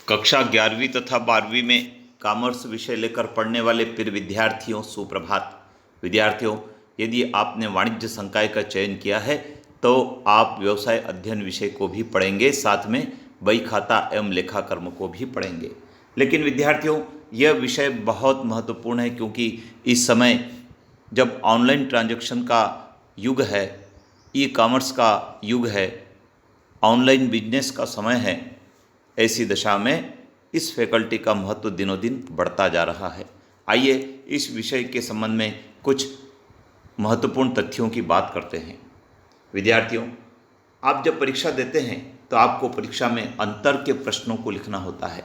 कक्षा 11वीं तथा 12वीं में कॉमर्स विषय लेकर पढ़ने वाले प्रिय विद्यार्थियों सुप्रभात। विद्यार्थियों, यदि आपने वाणिज्य संकाय का चयन किया है तो आप व्यवसाय अध्ययन विषय को भी पढ़ेंगे, साथ में बही खाता एवं लेखाकर्म को भी पढ़ेंगे। लेकिन विद्यार्थियों, यह विषय बहुत महत्वपूर्ण है क्योंकि इस समय जब ऑनलाइन ट्रांजैक्शन का युग है, ई कॉमर्स का युग है, ऑनलाइन बिजनेस का समय है, ऐसी दशा में इस फैकल्टी का महत्व दिनों दिन बढ़ता जा रहा है। आइए इस विषय के संबंध में कुछ महत्वपूर्ण तथ्यों की बात करते हैं। विद्यार्थियों, आप जब परीक्षा देते हैं तो आपको परीक्षा में अंतर के प्रश्नों को लिखना होता है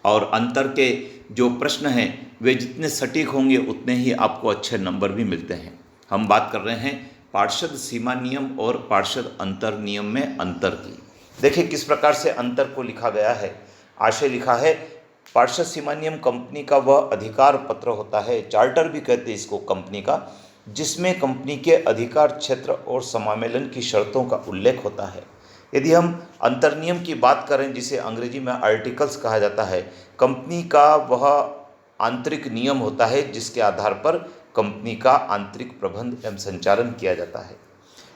और अंतर के जो प्रश्न हैं वे जितने सटीक होंगे उतने ही आपको अच्छे नंबर भी मिलते हैं। हम बात कर रहे हैं पार्षद सीमा नियम और पार्षद अंतर नियम में अंतर की। देखिए किस प्रकार से अंतर को लिखा गया है। आशय लिखा है, पार्षद सीमा नियम कंपनी का वह अधिकार पत्र होता है, चार्टर भी कहते हैं इसको कंपनी का, जिसमें कंपनी के अधिकार क्षेत्र और समामेलन की शर्तों का उल्लेख होता है। यदि हम अंतर नियम की बात करें, जिसे अंग्रेजी में आर्टिकल्स कहा जाता है, कंपनी का वह आंतरिक नियम होता है जिसके आधार पर कंपनी का आंतरिक प्रबंध एवं संचालन किया जाता है।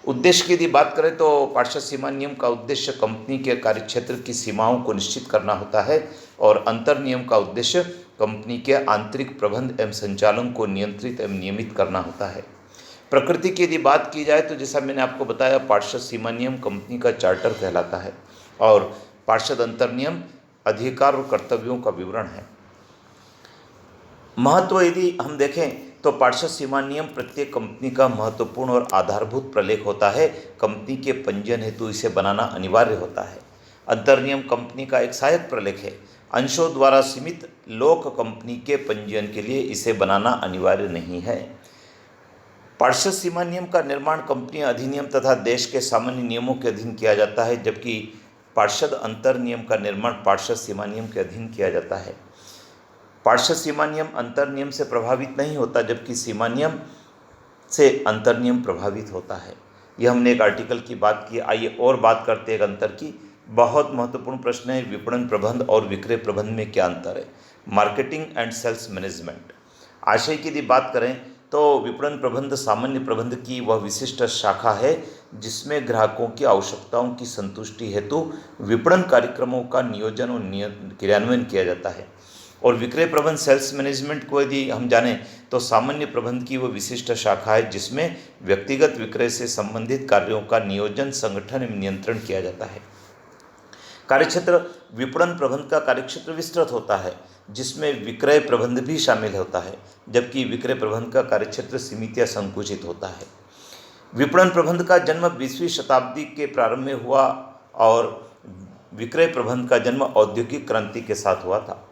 उद्देश्य की यदि बात करें तो पार्षद सीमा नियम का उद्देश्य कंपनी के कार्यक्षेत्र की सीमाओं को निश्चित करना होता है और अंतर नियम का उद्देश्य कंपनी के आंतरिक प्रबंध एवं संचालन को नियंत्रित एवं नियमित करना होता है। प्रकृति की यदि बात की जाए तो जैसा मैंने आपको बताया, पार्षद सीमा नियम कंपनी का चार्टर कहलाता है और पार्षद अंतर नियम अधिकार और कर्तव्यों का विवरण है। महत्व यदि हम देखें तो पार्षद सीमा नियम प्रत्येक कंपनी का महत्वपूर्ण और आधारभूत प्रलेख होता है। कंपनी के पंजीयन हेतु इसे बनाना अनिवार्य होता है। अंतर नियम कंपनी का एक सहायक प्रलेख है। अंशों द्वारा सीमित लोक कंपनी के पंजीयन के लिए इसे बनाना अनिवार्य नहीं है। पार्षद सीमा नियम का निर्माण कंपनी अधिनियम तथा देश के सामान्य नियमों के अधीन किया जाता है, जबकि पार्षद अंतर नियम का निर्माण पार्षद सीमा नियम के अधीन किया जाता है। पार्षद सीमा नियम अंतर नियम से प्रभावित नहीं होता, जबकि सीमा नियम से अंतर नियम प्रभावित होता है। यह हमने एक आर्टिकल की बात की। आइए और बात करते हैं एक अंतर की। बहुत महत्वपूर्ण प्रश्न है, विपणन प्रबंध और विक्रय प्रबंध में क्या अंतर है। Marketing and sales management. आशय की यदि बात करें तो विपणन प्रबंध सामान्य प्रबंध की वह विशिष्ट शाखा है जिसमें ग्राहकों की आवश्यकताओं की संतुष्टि हेतु विपणन कार्यक्रमों का नियोजन और क्रियान्वयन किया जाता है। और विक्रय प्रबंध सेल्स मैनेजमेंट को यदि हम जानें तो सामान्य प्रबंध की वह विशिष्ट शाखा है जिसमें व्यक्तिगत विक्रय से संबंधित कार्यों का नियोजन, संगठन एवं नियंत्रण किया जाता है। कार्यक्षेत्र विपणन प्रबंध का कार्यक्षेत्र विस्तृत होता है जिसमें विक्रय प्रबंध भी शामिल होता है, जबकि विक्रय प्रबंध का कार्यक्षेत्र सीमित या संकुचित होता है। विपणन प्रबंध का जन्म 20वीं शताब्दी के प्रारंभ में हुआ और विक्रय प्रबंध का जन्म औद्योगिक क्रांति के साथ हुआ था।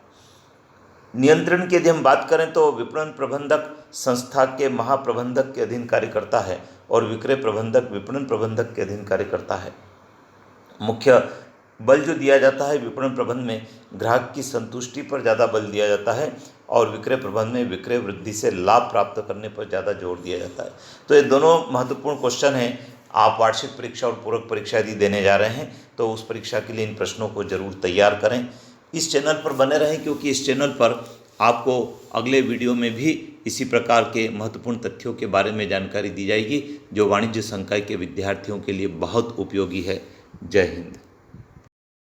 नियंत्रण की यदि हम बात करें तो विपणन प्रबंधक संस्था के महाप्रबंधक के अधीन कार्य करता है और विक्रय प्रबंधक विपणन प्रबंधक के अधीन कार्य करता है। मुख्य बल जो दिया जाता है विपणन प्रबंध में ग्राहक की संतुष्टि पर ज़्यादा बल दिया जाता है और विक्रय प्रबंध में विक्रय वृद्धि से लाभ प्राप्त करने पर ज़्यादा जोर दिया जाता है। तो ये दोनों महत्वपूर्ण क्वेश्चन हैं। आप वार्षिक परीक्षा और पूरक परीक्षा यदि देने जा रहे हैं तो उस परीक्षा के लिए इन प्रश्नों को जरूर तैयार करें। इस चैनल पर बने रहें क्योंकि इस चैनल पर आपको अगले वीडियो में भी इसी प्रकार के महत्वपूर्ण तथ्यों के बारे में जानकारी दी जाएगी जो वाणिज्य संकाय के विद्यार्थियों के लिए बहुत उपयोगी है। जय हिंद।